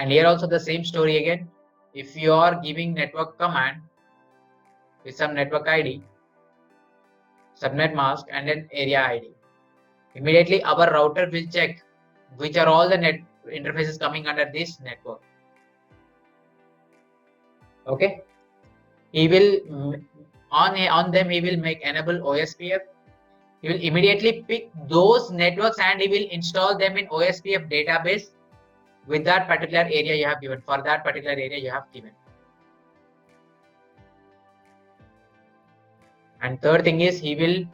And here also the same story again. If you are giving network command with some network ID, subnet mask, and then area ID, immediately our router will check which are all the net interfaces coming under this network. Okay, he will on them he will make enable OSPF. He will immediately pick those networks and he will install them in OSPF database with that particular area you have given, for that particular area you have given. And third thing is he will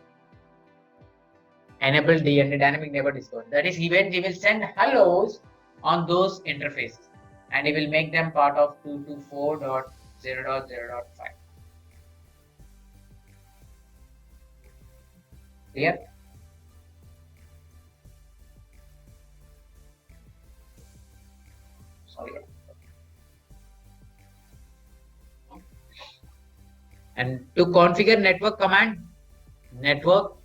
enable DND, dynamic neighbor discovery. That is, he will send hellos on those interfaces and he will make them part of 224.0.0.5. Clear? Sorry. And to configure network command, network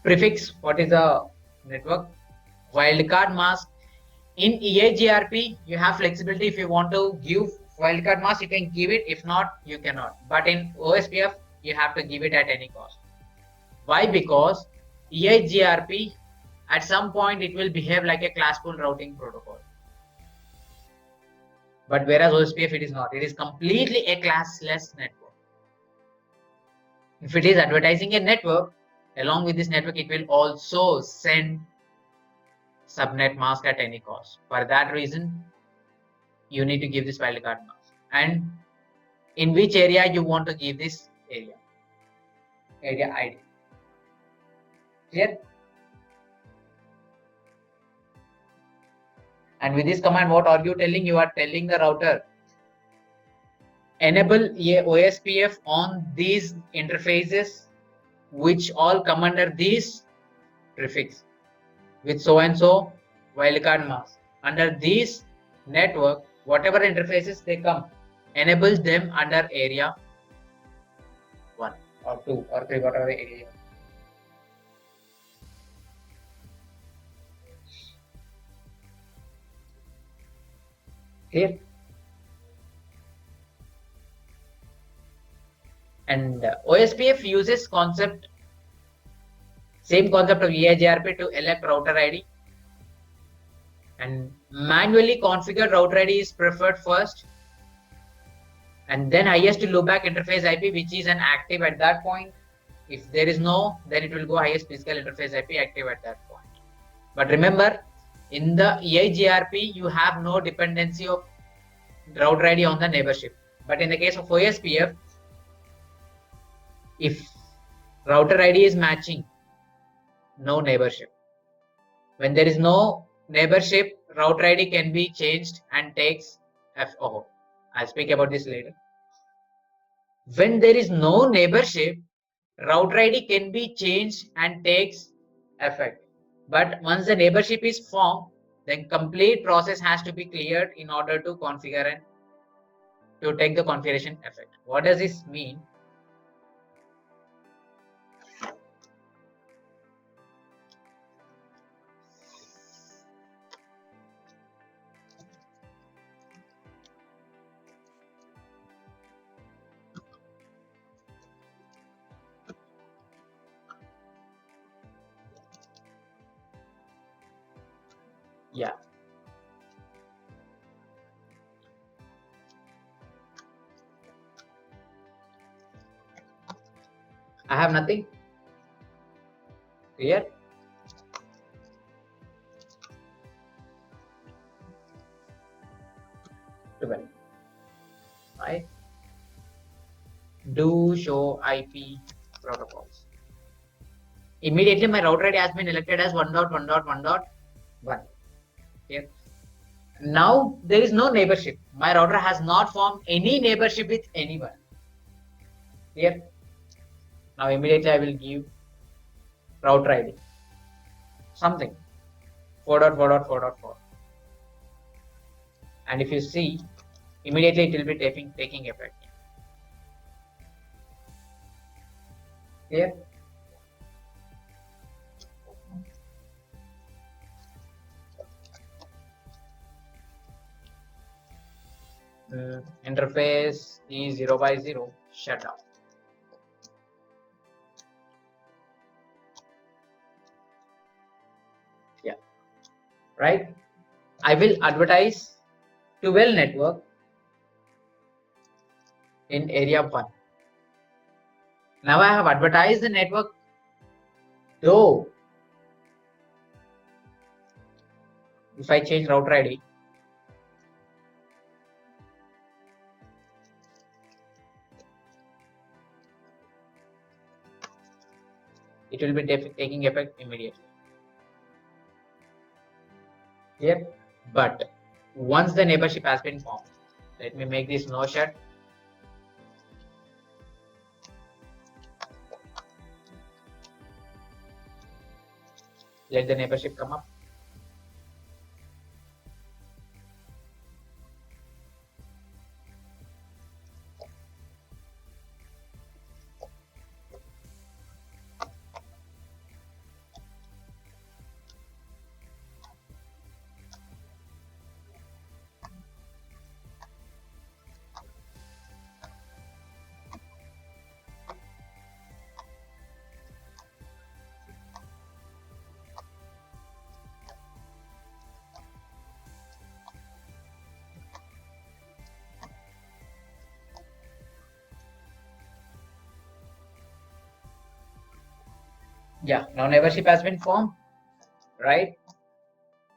prefix, what is the network? Wildcard mask. In EAGRP, you have flexibility. If you want to give wildcard mask, you can give it. If not, you cannot. But in OSPF, you have to give it at any cost. Why? Because EAGRP, at some point, it will behave like a class pool routing protocol. But whereas OSPF, it is not. It is completely a classless network. If it is advertising a network, along with this network, it will also send subnet mask at any cost. For that reason, you need to give this wildcard mask. And in which area you want to give this area ID. Clear? And with this command, what are you telling? You are telling the router, enable OSPF on these interfaces which all come under this prefix with so and so wildcard mask. Under this network, whatever interfaces they come, enable them under area 1 or 2 or 3, whatever area. Clear? And OSPF uses same concept of EIGRP to elect router ID. And manually configured router ID is preferred first. And then highest loopback interface IP, which is an active at that point. If there is no, then it will go highest physical interface IP active at that point. But remember, in the EIGRP, you have no dependency of router ID on the neighborship. But in the case of OSPF, if router ID is matching, no neighborship. When there is no neighborship, router ID can be changed and takes FO. I'll speak about this later. When there is no neighborship, router ID can be changed and takes effect. But once the neighborship is formed, then complete process has to be cleared in order to configure and to take the configuration effect. What does this mean? Yeah. I have nothing. Clear? Right? Do show IP protocols. Immediately my router ID has been elected as 1.1.1.1. Here. Now there is no neighborship. My router has not formed any neighborship with anyone. Here. Now immediately I will give router ID. Something. 4.4.4.4. And if you see, immediately it will be taking effect. Clear? Interface is 0 by 0, shut down. Yeah, right. I will advertise 12 network in area 1. Now I have advertised the network, though if I change router ID, it will be taking effect immediately. Here, but once the neighborship has been formed, let me make this no shut. Let the neighborship come up. Yeah, now neighborship has been formed, right?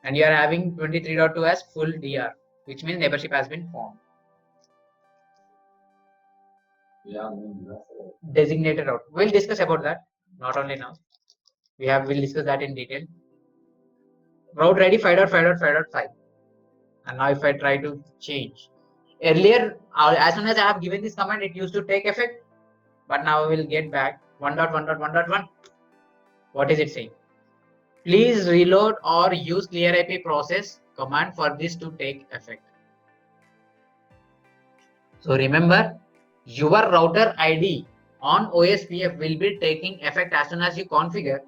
And you are having 23.2 as full DR, which means neighborship has been formed. Yeah, designated route. We'll discuss about that. Not only now. We'll discuss that in detail. Route ready 5.5.5.5. And now if I try to change. Earlier, as soon as I have given this command, it used to take effect. But now I will get back 1.1.1.1. What is it saying? Please reload or use clear IP process command for this to take effect. So remember, your router ID on OSPF will be taking effect as soon as you configure,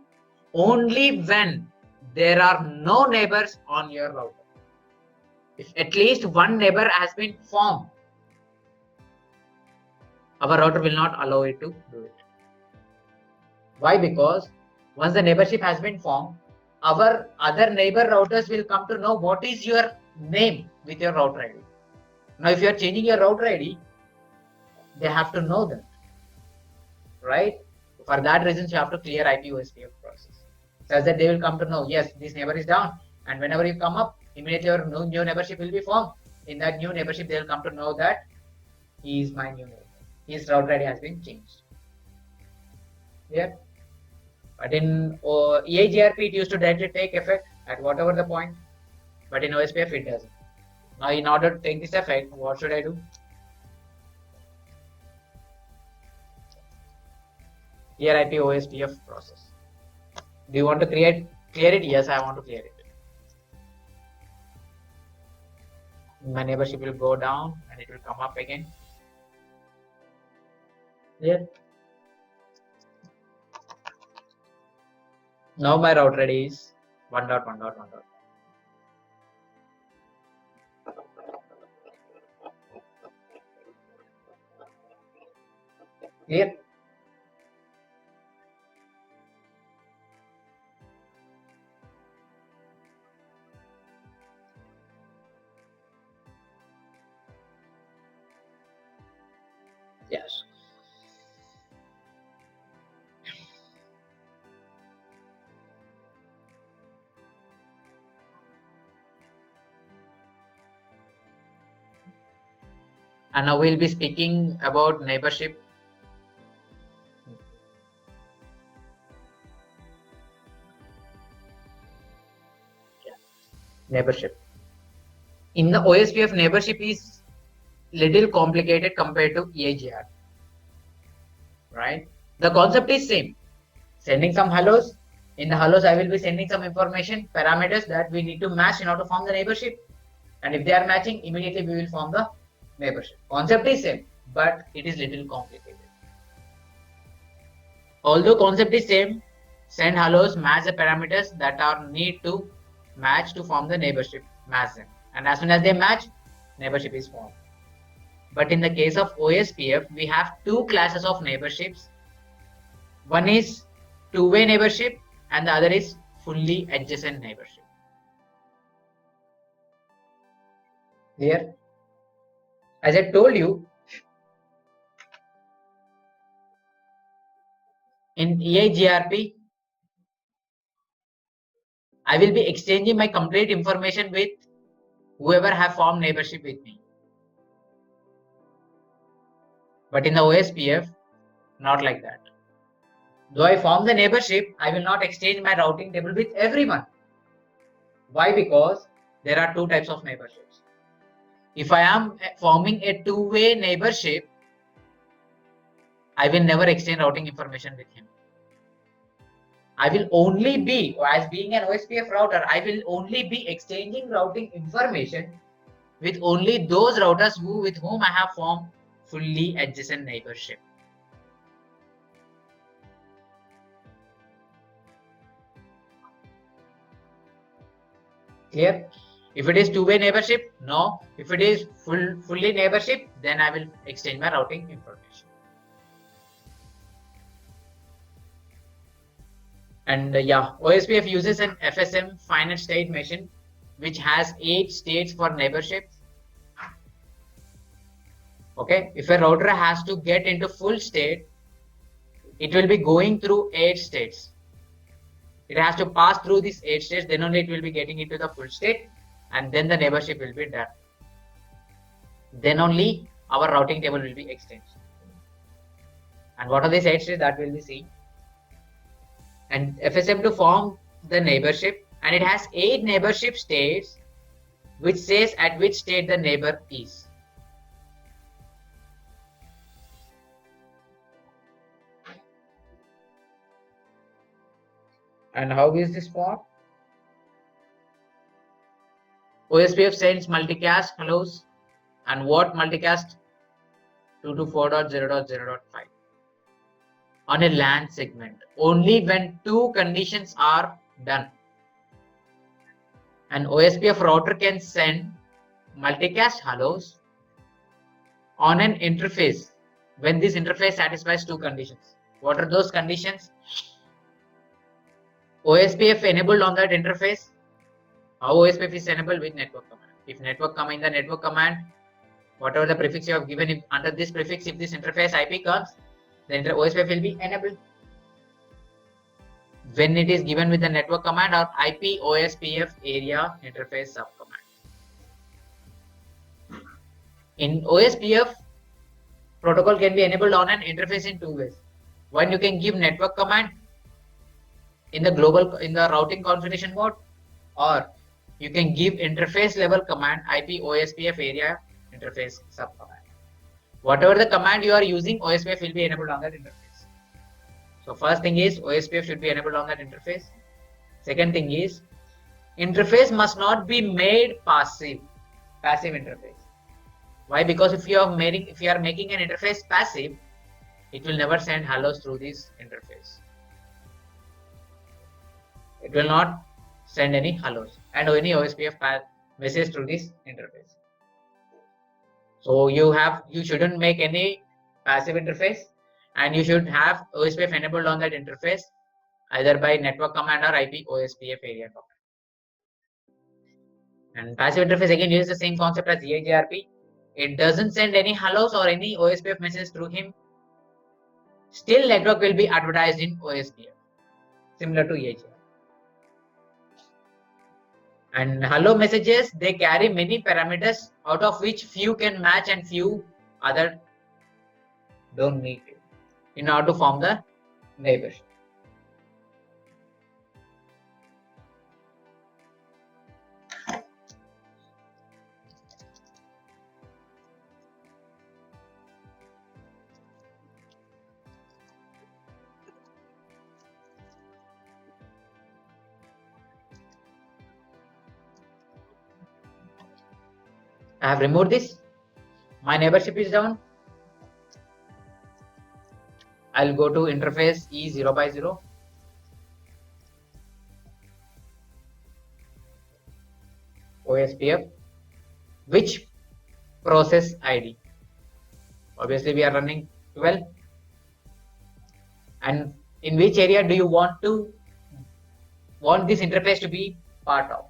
only when there are no neighbors on your router. If at least one neighbor has been formed, our router will not allow it to do it. Why? Because once the neighborship has been formed, our other neighbor routers will come to know what is your name with your router ID. Now, if you are changing your router ID, they have to know that, right? For that reason, you have to clear IP OSPF process, such that they will come to know, yes, this neighbor is down, and whenever you come up, immediately your new neighborship will be formed. In that new neighborship, they will come to know that he is my new neighbor. His router ID has been changed. Here, but in EIGRP, it used to directly take effect at whatever the point, but in OSPF, it doesn't. Now, in order to take this effect, what should I do? Clear IP OSPF process. Do you want to clear it? Yes, I want to clear it. My neighborship will go down and it will come up again. Clear? Now my router ID is 1.1.1. Clear? Yes. And now we'll be speaking about neighborship. Neighborship. In the OSPF, neighborship is little complicated compared to EIGR. Right? The concept is same. Sending some hellos. In the hellos, I will be sending some information, parameters that we need to match in order to form the neighborship. And if they are matching, immediately we will form the neighborship. Concept is same, but it is little complicated. Although concept is same, send hellos, match the parameters that are need to match to form the neighborship. Match them. And as soon as they match, neighborship is formed. But in the case of OSPF, we have two classes of neighborships. One is two-way neighborship and the other is fully adjacent neighborship. Clear? As I told you, in EIGRP, I will be exchanging my complete information with whoever have formed neighborship with me. But in the OSPF, not like that. Though I form the neighborship, I will not exchange my routing table with everyone. Why? Because there are two types of neighborships. If I am forming a two-way neighborship, I will never exchange routing information with him. I will only be, as being an OSPF router, I will only be exchanging routing information with only those routers with whom I have formed fully adjacent neighborship. Clear? If it is two-way neighborship, no. If it is fully neighborship, then I will exchange my routing information. And yeah, OSPF uses an FSM finite state machine which has 8 states for neighborships. Okay, if a router has to get into full state, it will be going through 8 states. It has to pass through these 8 states, then only it will be getting into the full state, and then the neighborship will be done. Then only our routing table will be exchanged. And what are these 8 states that we'll be seeing? And FSM to form the neighborship, and it has 8 neighborship states which says at which state the neighbor is. And how is this formed? OSPF sends multicast hellos and what multicast 224.0.0.5 on a LAN segment only when 2 conditions are done. An OSPF router can send multicast hellos on an interface when this interface satisfies 2 conditions. What are those conditions? OSPF enabled on that interface. How OSPF is enabled? With network command. If network come in the network command, whatever the prefix you have given, if under this prefix, if this interface IP comes, then the OSPF will be enabled. When it is given with the network command or IP OSPF area interface subcommand. In OSPF, protocol can be enabled on an interface in 2 ways. One, you can give network command in the routing configuration mode, or you can give interface level command IP OSPF area interface subcommand. Whatever the command you are using, OSPF will be enabled on that interface. So first thing is OSPF should be enabled on that interface. Second thing is interface must not be made passive interface. Why? Because if you are making an interface passive, it will never send hellos through this interface. It will not send any hellos and any OSPF message through this interface. So you shouldn't make any passive interface, and you should have OSPF enabled on that interface either by network command or IP OSPF area command. And passive interface again uses the same concept as EIGRP. It doesn't send any hellos or any OSPF message through him. Still, network will be advertised in OSPF, similar to EIGRP. And hello messages, they carry many parameters, out of which few can match and few other don't meet it in order to form the neighborship. I have removed this. My neighborship is down. I'll go to interface E0x0. OSPF. Which process ID? Obviously, we are running 12. And in which area do you want this interface to be part of?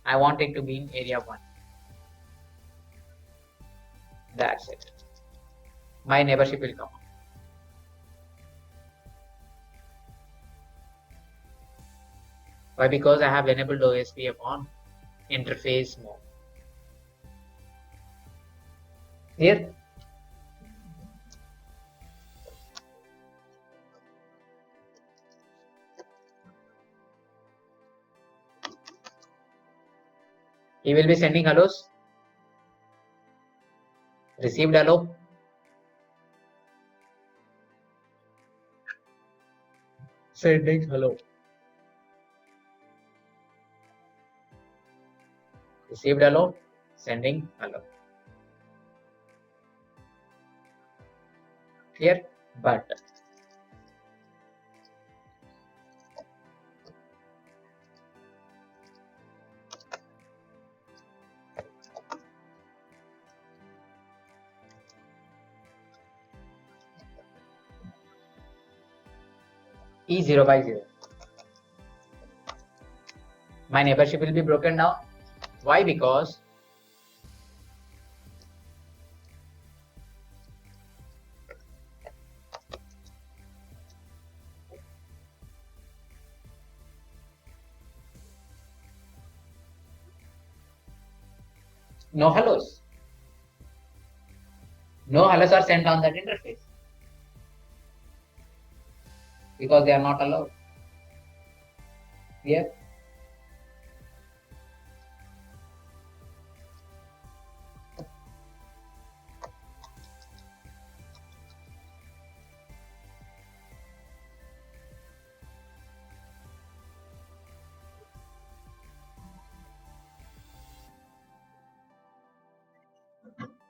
I want it to be in area 1. That's it. My neighborship will come. Why? Because I have enabled OSPF on interface mode. Here, he will be sending hellos. Received hello. Sending hello. Received hello. Sending hello. Clear? But E0 by 0. My neighborship will be broken down. Why? Because no hellos. No hellos are sent on that interface because they are not allowed. Clear?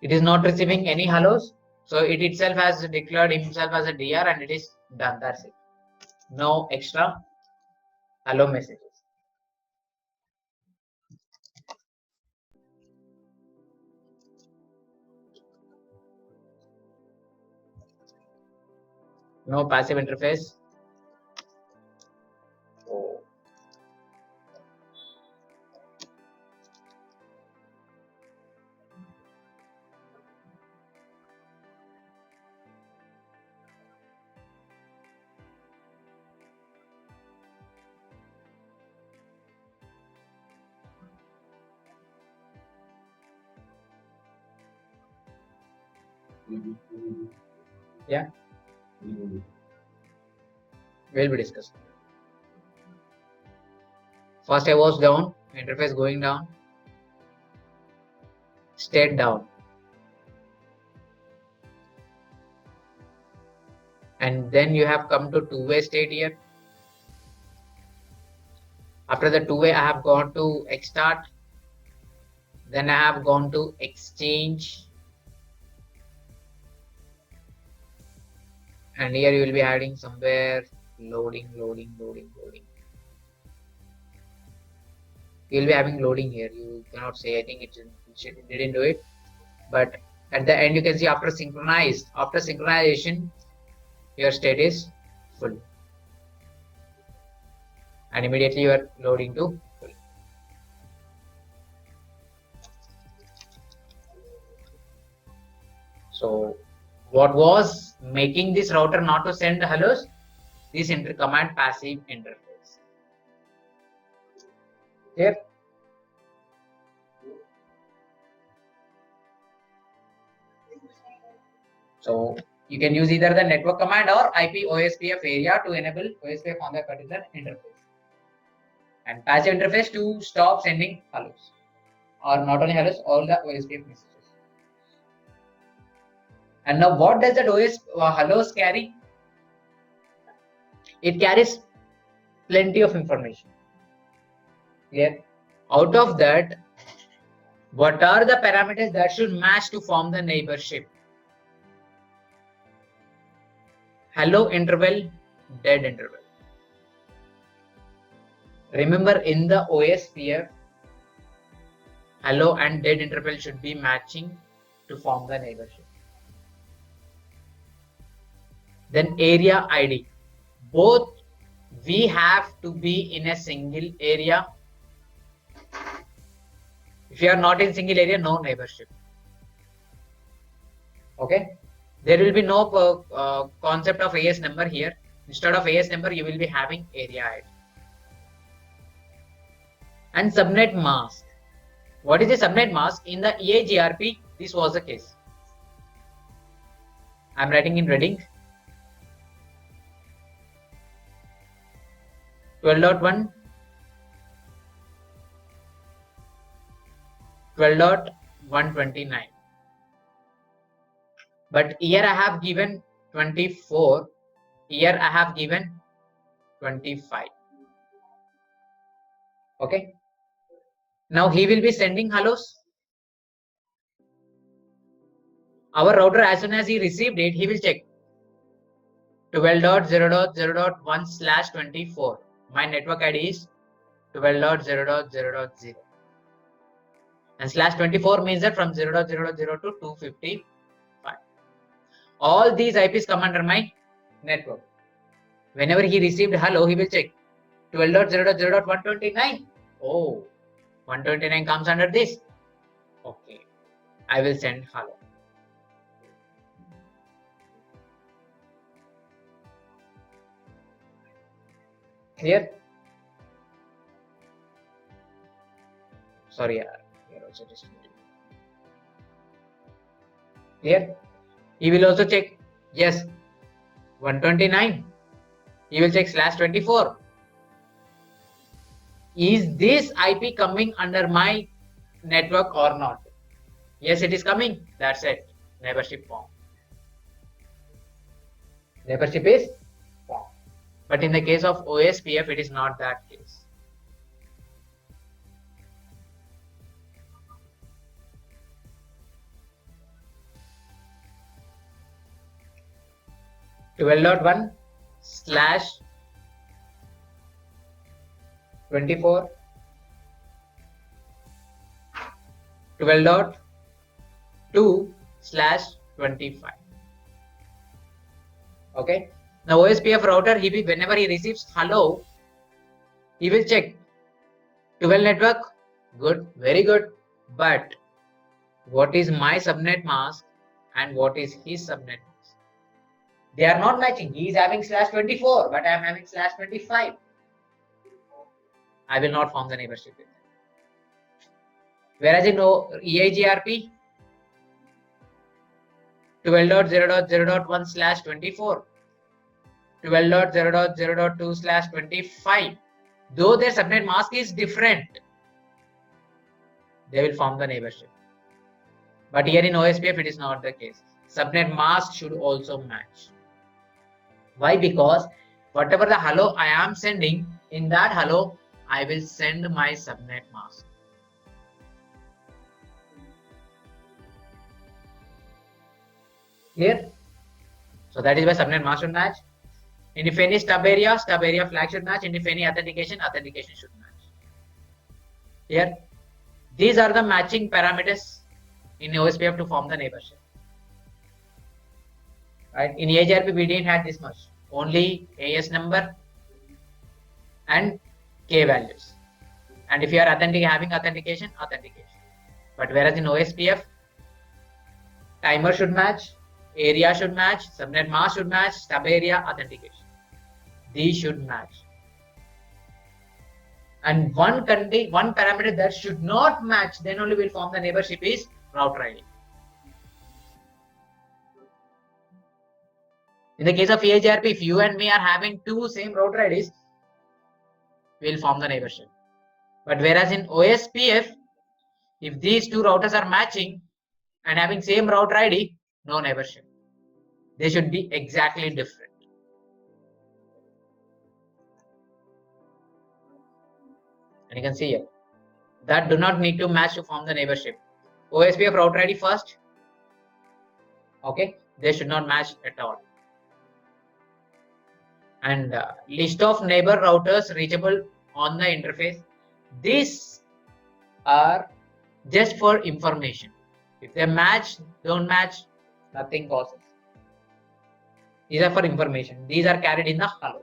It is not receiving any hellos, so it itself has declared himself as a DR and it is done. That's it. No extra hello messages. No passive interface. Oh. Yeah. Will be discussed. First I was down, interface going down, state down. And then you have come to two-way state here. After the two-way, I have gone to Xstart. Then I have gone to Exchange. And here you will be adding somewhere loading. You will be having loading here. You cannot say, I think it didn't do it. But at the end, you can see after synchronization, your state is full. And immediately you are loading to full. So what was making this router not to send hellos? This command passive interface. Here. So you can use either the network command or IP OSPF area to enable OSPF on that particular interface. And passive interface to stop sending hellos. Or not only hellos, all the OSPF messages. And now what does that hellos carry? It carries plenty of information. Yeah. Out of that, what are the parameters that should match to form the neighborship? Hello interval, dead interval. Remember, in the OSPF, hello and dead interval should be matching to form the neighborship. Then area ID. Both we have to be in a single area. If you are not in single area, no neighborship. Okay. There will be no concept of AS number here. Instead of AS number, you will be having area ID. And subnet mask. What is the subnet mask? In the EAGRP, this was the case. I'm writing in red ink. 12.1, 12.129. But here I have given 24. Here I have given 25. Okay. Now he will be sending hellos. Our router, as soon as he received it, he will check 12.0.0.1/24. My network ID is 12.0.0.0. And /24 means that from 0.0.0 to 255. All these IPs come under my network. Whenever he received hello, he will check 12.0.0.129. Oh, 129 comes under this. Okay, I will send hello. Clear? Sorry, here also just clear. He will also check, yes, 129. He will check /24. Is this IP coming under my network or not? Yes, it is coming. That's it. Neighborship form. Neighborship is form. But in the case of OSPF, it is not that case. (12.1/24) 12.2/25. Okay. Now OSPF router, whenever he receives hello, he will check 12 network. Good, very good. But what is my subnet mask and what is his subnet mask? They are not matching. He is having /24, but I am having /25. I will not form the neighborship with them. Whereas in EIGRP, 12.0.0.1/24, 12.0.0.2/25. Though their subnet mask is different, they will form the neighborship. But here in OSPF, it is not the case. Subnet mask should also match. Why? Because whatever the hello I am sending, in that hello, I will send my subnet mask. Clear? So that is why subnet mask should match. And if any stub area flag should match. And if any authentication should match. Here, these are the matching parameters in OSPF to form the neighborship. Right? In EIGRP, we didn't have this much. Only AS number and K values. And if you are having authentication. But whereas in OSPF, timer should match, area should match, subnet mask should match, stub area, authentication. These should match. And one parameter that should not match, then only will form the neighborship is router ID. In the case of EIGRP, if you and me are having two same router IDs, we will form the neighborship. But whereas in OSPF, if these two routers are matching and having same router ID, no neighborship. They should be exactly different. And you can see here, that do not need to match to form the neighborship. OSPF router ID first. Okay, they should not match at all. And list of neighbor routers reachable on the interface. These are just for information. If they match, don't match, nothing causes. These are for information. These are carried in the hello.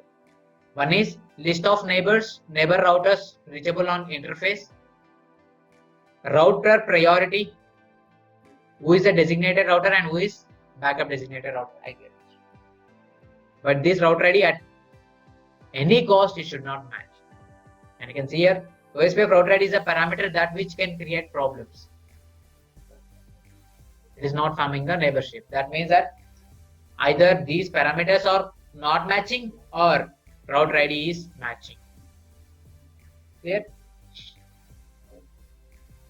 One is list of neighbors, neighbor routers reachable on interface, router priority, who is the designated router and who is backup designated router. I get it. But this router ID at any cost it should not match. And you can see here OSPF router ID is a parameter that which can create problems. It is not forming the neighborship. That means that either these parameters are not matching or router ID is matching. Clear?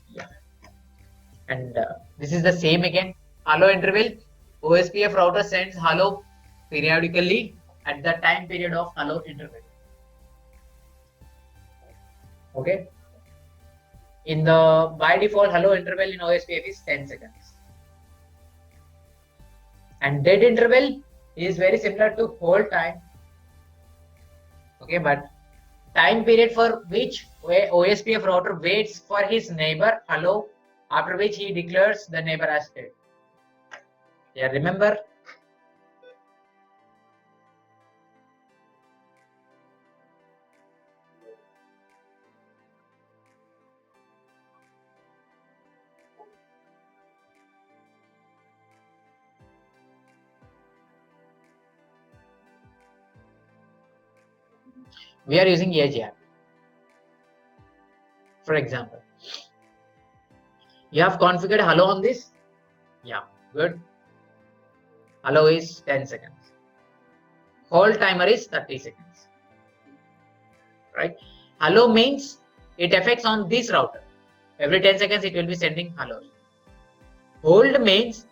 Yeah. And this is the same again. Hello interval. OSPF router sends hello periodically at the time period of hello interval. Okay. In the by default hello interval in OSPF is 10 seconds. And dead interval is very similar to hold time. Okay, but time period for which OSPF router waits for his neighbor hello, after which he declares the neighbor as dead. Yeah, remember? We are using AGR. For example, you have configured hello on this. Yeah, good. Hello is 10 seconds. Hold timer is 30 seconds. Right? Hello means it affects on this router. Every 10 seconds it will be sending hello. Hold means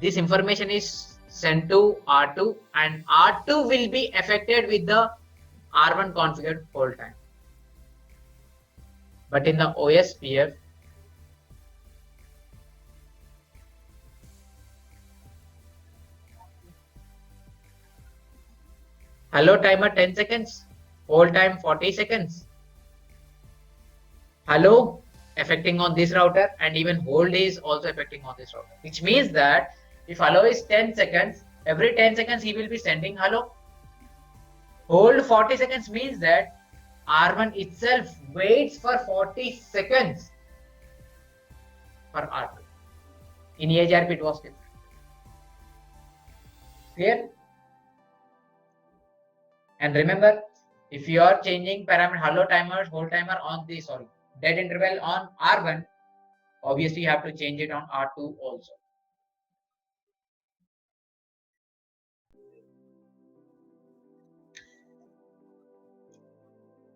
this information is sent to R2 and R2 will be affected with the R1 configured hold time. But in the OSPF, hello timer 10 seconds, hold time 40 seconds. Hello affecting on this router and even hold is also affecting on this router. Which means that if hello is 10 seconds, every 10 seconds he will be sending hello. Hold 40 seconds means that R1 itself waits for 40 seconds for R2. In AGRP it was different. Clear? And remember, if you are changing parameter hello timer, hold timer on the dead interval on R1, obviously you have to change it on R2 also.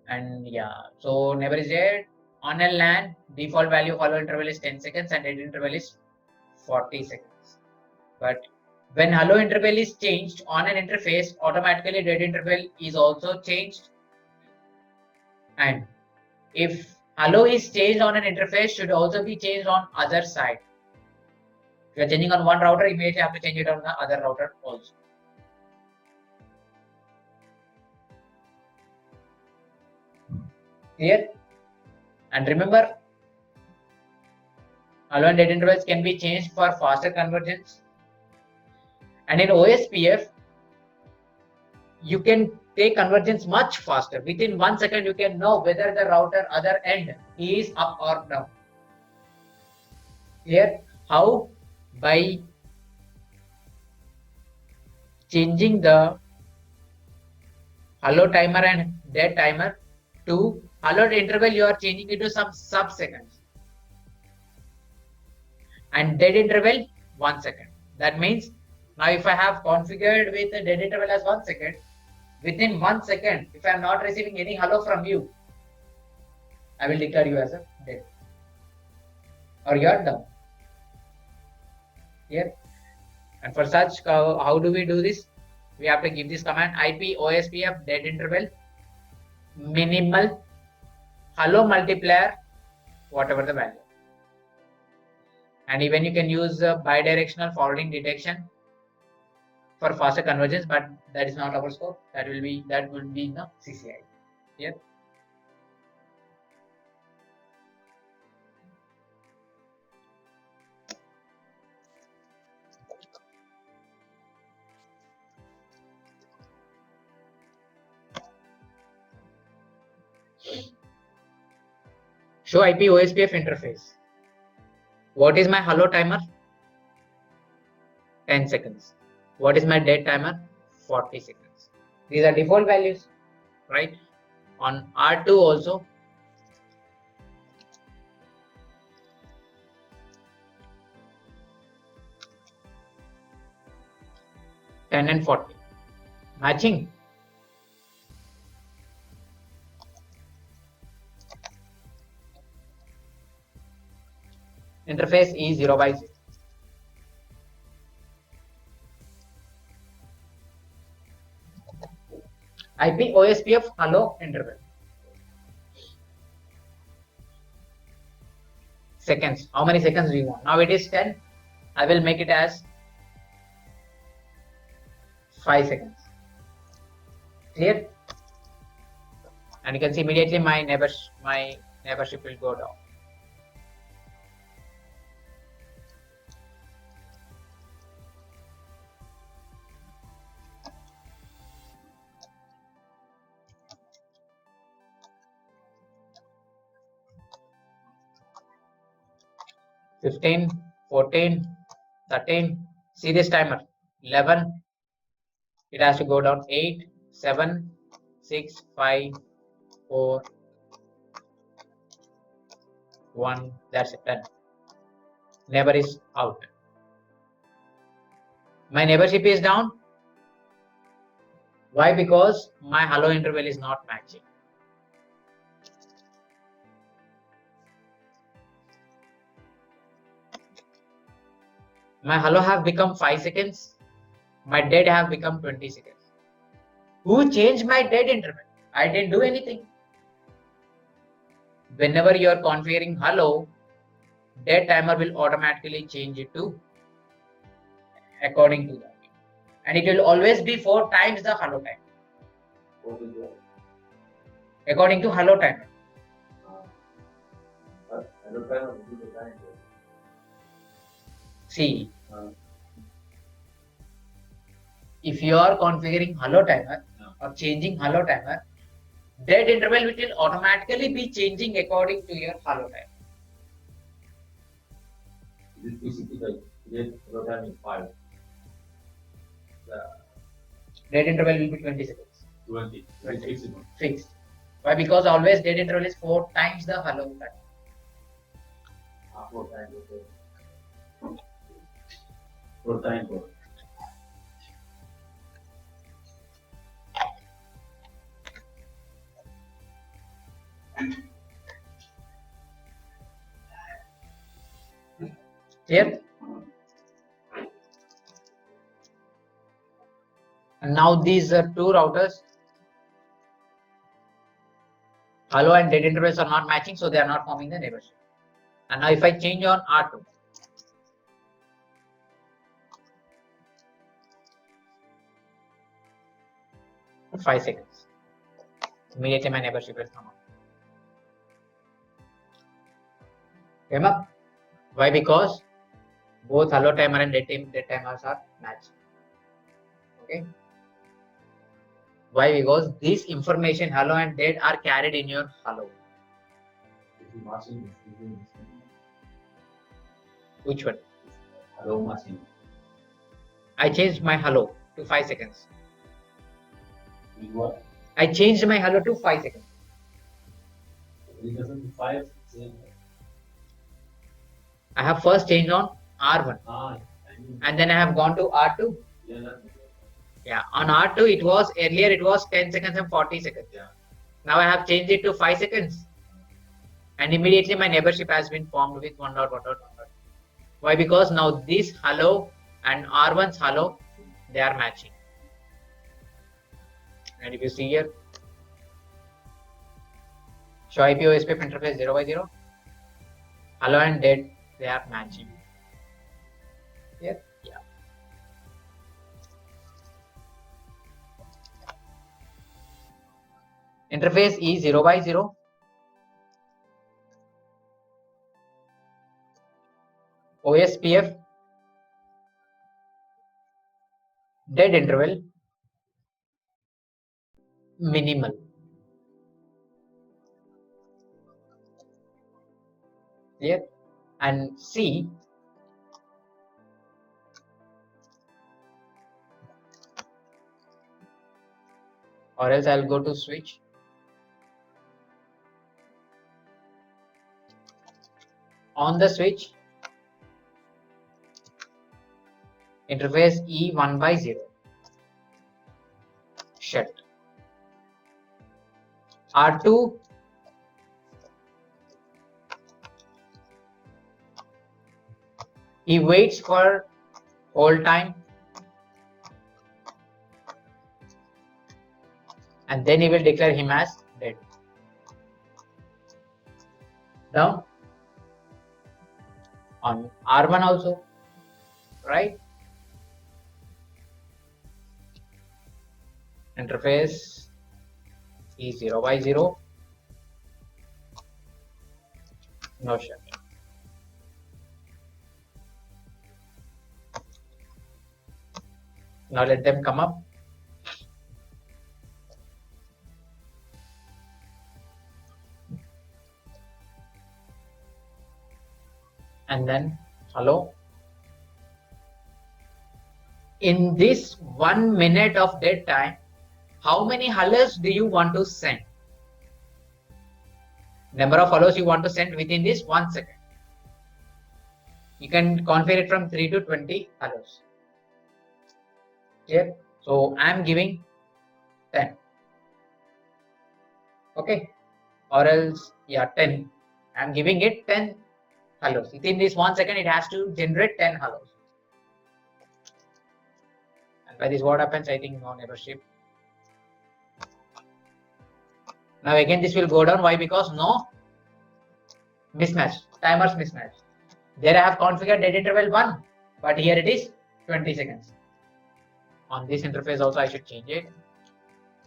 And yeah, so neighbor is dead. On a LAN, default value of hello interval is 10 seconds and dead interval is 40 seconds. But when hello interval is changed on an interface, automatically dead interval is also changed. And if hello is changed on an interface, should also be changed on other side. If you are changing on one router, immediately have to change it on the other router also. Clear? And remember, hello and dead intervals can be changed for faster convergence. And in OSPF, you can take convergence much faster. Within 1 second, you can know whether the router other end is up or down. Clear? How? By changing the hello timer and dead timer to hello interval, you are changing it to some sub-seconds. And dead interval, 1 second. That means now if I have configured with the dead interval as 1 second, within 1 second, if I am not receiving any hello from you, I will declare you as a dead. Or you are down. Here. And for such, how do we do this? We have to give this command IP OSPF dead interval minimal hello multiplier, whatever the value. And even you can use bidirectional forwarding detection for faster convergence, but that is not our scope. That would be in the CCI. Yeah. Show IP OSPF interface. What is my hello timer? 10 seconds. What is my dead timer? 40 seconds. These are default values, right? On R2 also, 10 and 40. Matching. Interface is 0 by 0. IP OSPF hello interval. Seconds. How many seconds do you want? Now it is 10. I will make it as 5 seconds. Clear? And you can see immediately my neighborship will go down. (15, 14, 13). See this timer. 11. It has to go down. 8, 7, 6, 5, 4, 1. That's it. Done. Neighbor is out. My neighborship is down. Why? Because my hello interval is not matching. My hello have become 5 seconds. My dead have become 20 seconds. Who changed my dead interval? I didn't do anything. Whenever you are configuring hello, dead timer will automatically change it to according to that. And it will always be 4 times the hello time. According to hello timer. See, if you are configuring hello timer or changing hello timer, dead interval will automatically be changing according to your hello time. Dead interval will be 20 seconds. 20. Fixed. Why? Because always dead interval is 4 times the hello time. 4 times. 4 times. Clear? And now these are 2 routers. Hello and dead intervals are not matching, so they are not forming the neighborship. And now if I change on R2, for 5 seconds, immediately my neighborship will come up. Came up? Why? Because both hello timer and dead timers are matched. Okay. Why? Because this information hello and dead are carried in your hello. Which one? Hello machine. I changed my hello to 5 seconds. What? I changed my hello to 5 seconds. It doesn't 5. I have first changed on R1 and then I have gone to R2. Yeah, on R2 it was earlier it was 10 seconds and 40 seconds. Yeah. Now I have changed it to 5 seconds. And immediately my neighborship has been formed with 1.1.1. Why? Because now this hello and R1's hello, they are matching. And if you see here, show IP OSPF interface 0 by 0. Hello and dead, they are matching. Here, yeah. Interface is 0 by 0. OSPF dead interval minimal. Clear? And C, or else I'll go to switch. On the switch, interface E 1/0. Shut. R2, he waits for hold time and then he will declare him as dead. Down. On R1 also, right? Interface is 0/0. No shut. Now let them come up. And then hello. In this 1 minute of dead time, how many hellos do you want to send? Number of hellos you want to send within this 1 second. You can configure it from 3 to 20 hellos. Clear? So I am giving 10. Okay. Or else, yeah, 10. I am giving it 10 hellos. Within this 1 second, it has to generate 10 hellos. And by this, what happens? I think no neighborship. Now again, this will go down. Why? Because no mismatch. Timers mismatch. There I have configured dead interval 1, but here it is 20 seconds. On this interface also I should change it.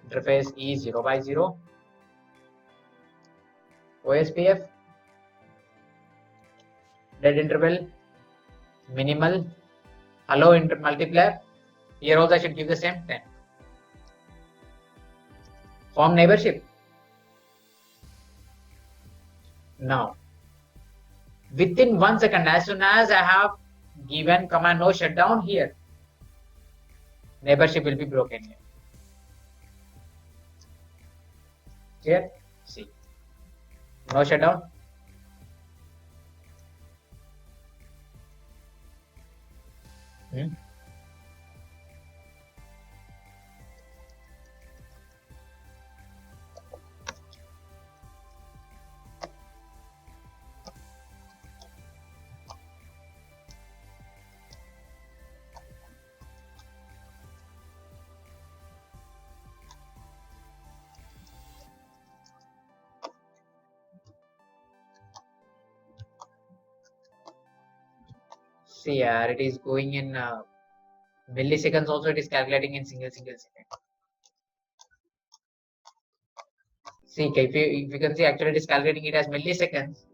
Interface is 0/0. OSPF, dead interval, minimal, hello multiplier. Here also I should give the same 10. Form neighborship. Now, within 1 second, as soon as I have given command no shutdown here, neighborship will be broken here. Clear? See. No shutdown. See, it is going in milliseconds. Also, it is calculating in single second. See, if you can see, actually, it is calculating it as milliseconds,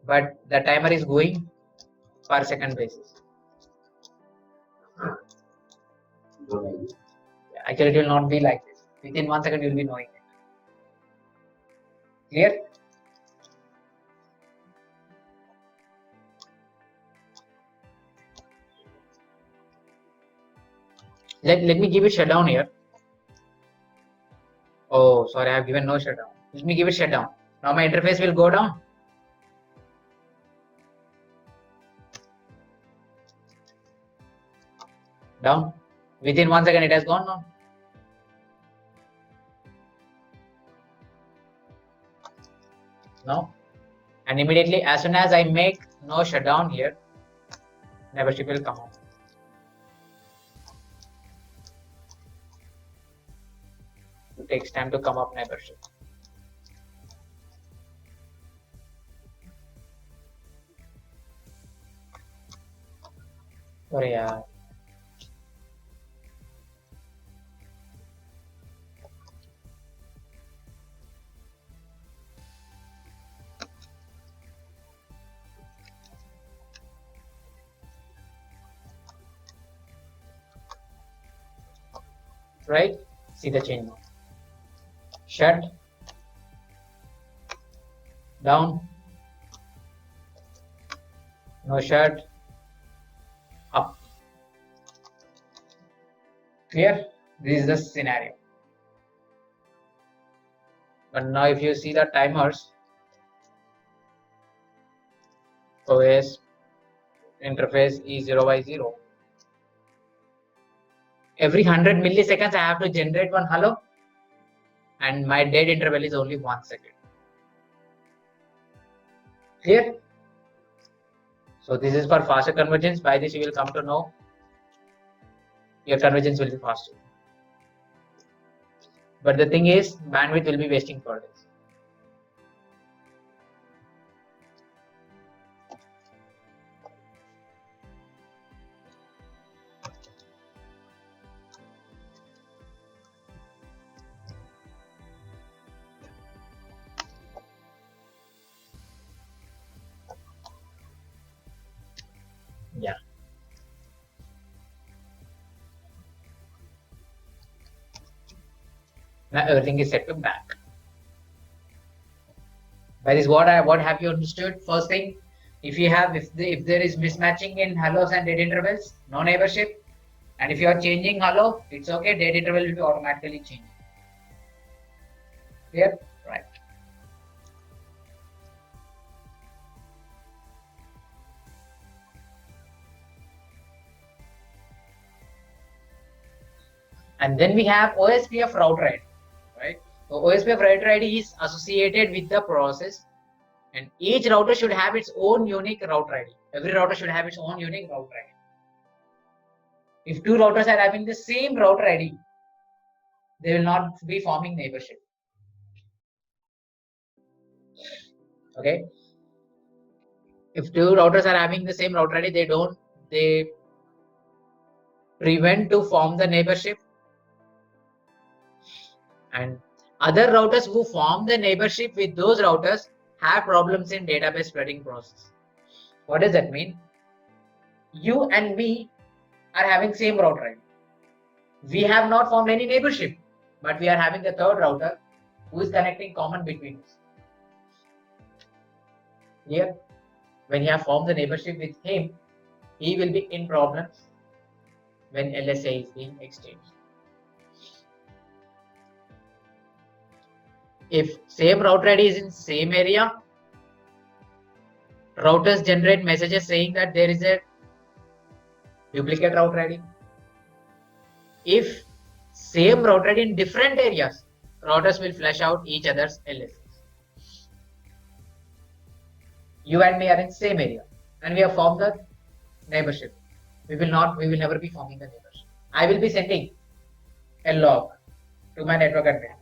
but the timer is going per second basis. Actually, it will not be like this. Within 1 second, you will be knowing it. Clear? Let me give it shutdown here. Oh, sorry, I have given no shutdown. Let me give it shutdown. Now my interface will go down. Down. Within 1 second, it has gone down. No. And immediately, as soon as I make no shutdown here, neighborship will come out. It takes time to come up neighborship. Sorry, right? See the change now. Shut down, no shirt, up. Clear? This is the scenario. But now if you see the timers, OS interface is 0 by 0. Every 100 milliseconds I have to generate one hello, and my dead interval is only 1 second. Clear? So this is for faster convergence. By this you will come to know your convergence will be faster. But the thing is, bandwidth will be wasting for this. Yeah. Now everything is set to back. By this, what have you understood? First thing, if there is mismatching in hellos and dead intervals, no neighborship. And if you are changing hello, it's okay. Dead interval will be automatically changing. Clear? Right. And then we have OSPF router ID, right? So OSPF router ID is associated with the process, and each router should have its own unique router ID. Every router should have its own unique router ID. If two routers are having the same router ID, they will not be forming neighborship. Okay. If two routers are having the same router ID, they prevent to form the neighborship. And other routers who form the neighborship with those routers have problems in database spreading process. What does that mean? You and me are having same router ID. We have not formed any neighborship, but we are having the third router who is connecting common between us. Here, when you have formed the neighborship with him, he will be in problems when LSA is being exchanged. If same router ID is in same area, routers generate messages saying that there is a duplicate router ID. If same router ID in different areas, routers will flush out each other's LSAs. You and me are in same area, and we have formed the neighborship. We will never be forming the neighborship. I will be sending a log to my network admin.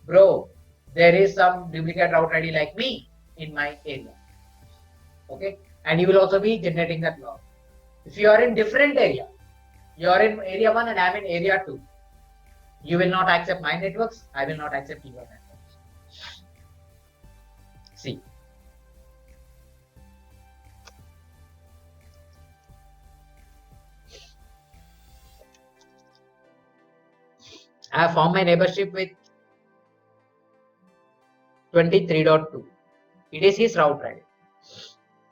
Bro, there is some duplicate router ID like me in my area. Okay, and you will also be generating that log. If you are in different area, you are in area 1 and I am in area 2. You will not accept my networks, I will not accept your networks. See. I have formed my neighborship with 23.2. It is his router ID.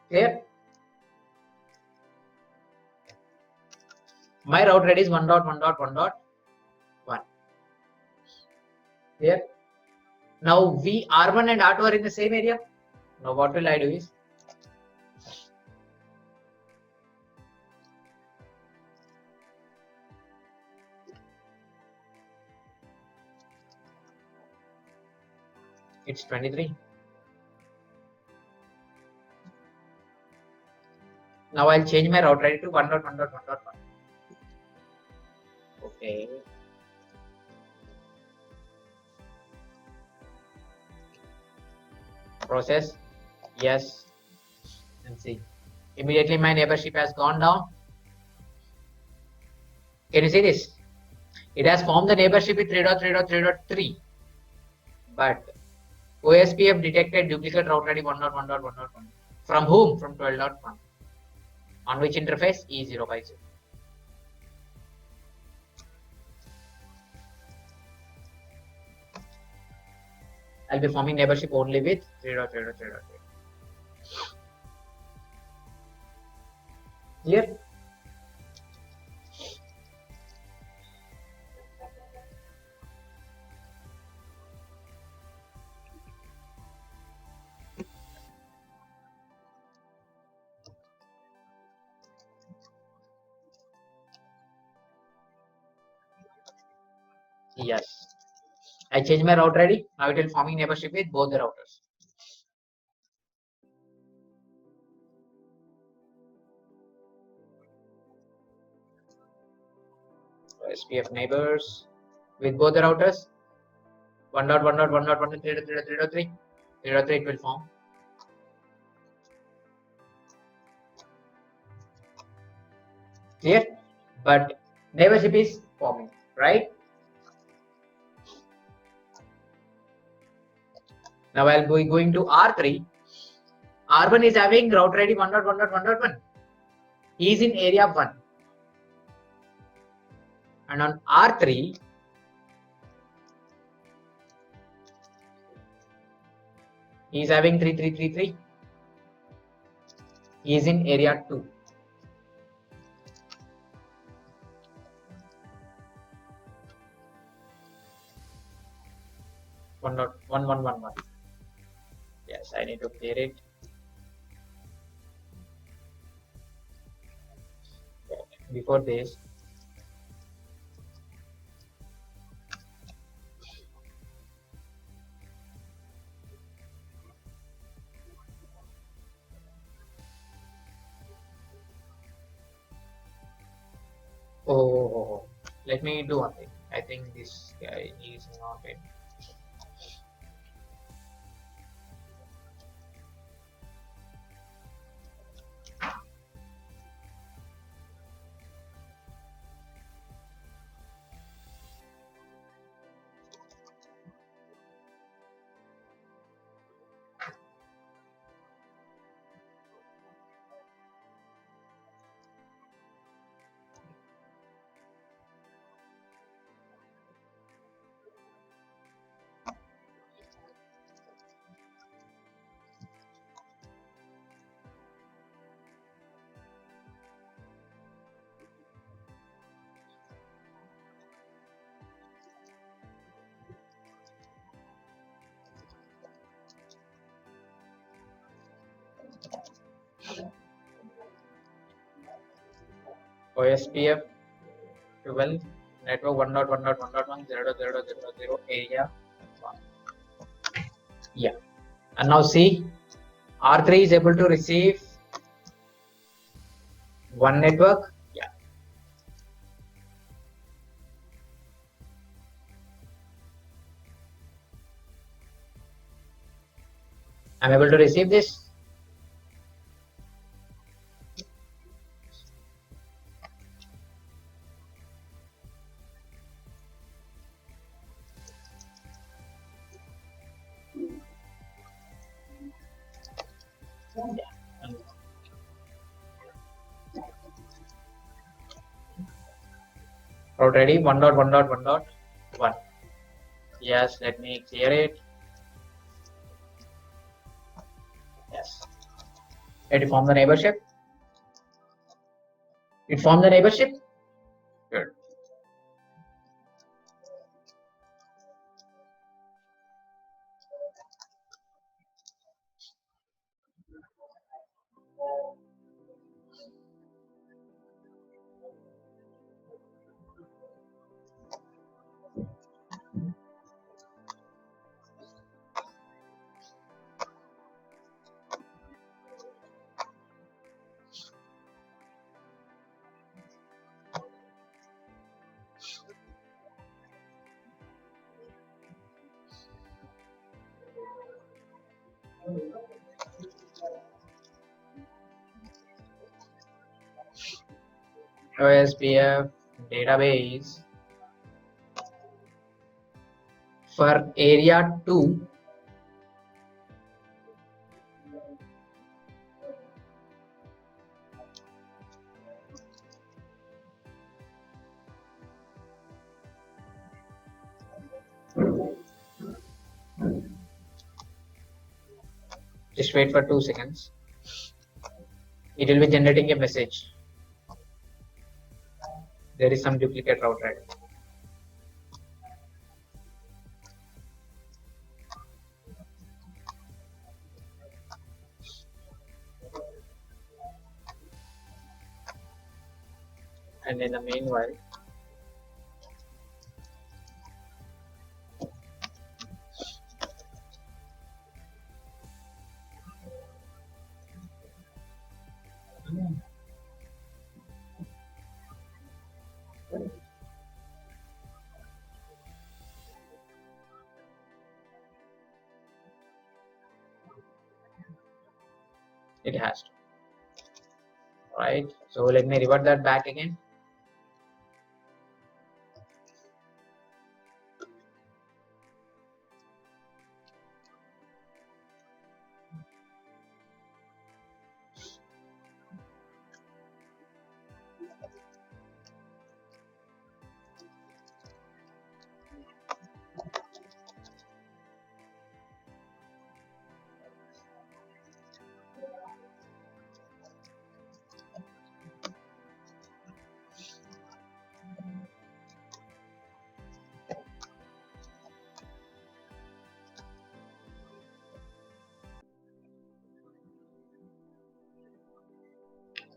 Clear? My router ID is 1.1.1.1. Clear? Now we R1 and R2 are in the same area. Now what will I do is, it's 23. Now I'll change my router ID to 1.1.1.1. Okay. Process, yes, and see. Immediately my neighborship has gone down. Can you see this? It has formed the neighborship with 3.3.3.3. But OSPF detected duplicate router ID 1.1.1.1. From whom? From 12.1. On which interface? E0 by 0. I'll be forming neighborship only with 3.3.3.3. Clear? Yes. I change my router ID. Now it will forming neighborship with both the routers. OSPF neighbors with both the routers. 1.1.1.1.3.3.3.3. 3.3 it will form. Clear? But neighborship is forming, right? Now I'll be going to R3. R1 is having router ID 1.1.1.1. He is in area 1. And on R3, he is having 3333. He is in area 2. One dot 1111. Yes, I need to clear it. Before this, oh, let me do one thing. I think this guy is not in. OSPF 12 network 1.1.1.1 area 1. Yeah. And now see, R3 is able to receive one network. Yeah. I'm able to receive this. Route ready 1.1.1.1. Yes, let me clear it. Yes. It form the neighborship. It formed the neighborship. Good. OSPF database for area 2 just wait for 2 seconds. It will be generating a message. there is some duplicate router ID. And in the meanwhile, it has to. Right. So let me revert that back again.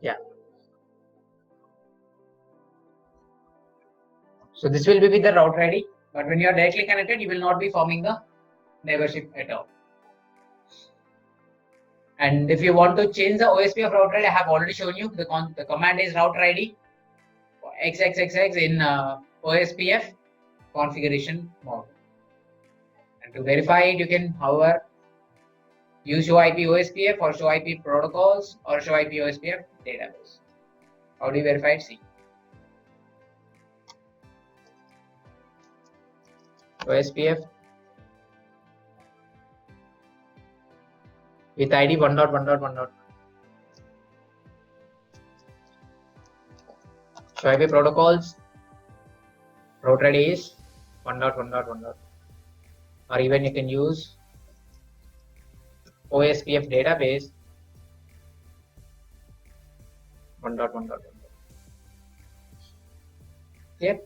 Yeah. So this will be with the router ID, but when you are directly connected, you will not be forming the neighborship at all. And if you want to change the OSPF router ID, I have already shown you the command is router ID XXXX in OSPF configuration mode. And to verify it, you can, however, use show IP OSPF or show IP protocols or show IP OSPF database. How do you verify it? See. OSPF with ID 1.1.1. Show IP protocols, router ID is 1.1.1. Or even you can use OSPF database 1.1.1. Clear?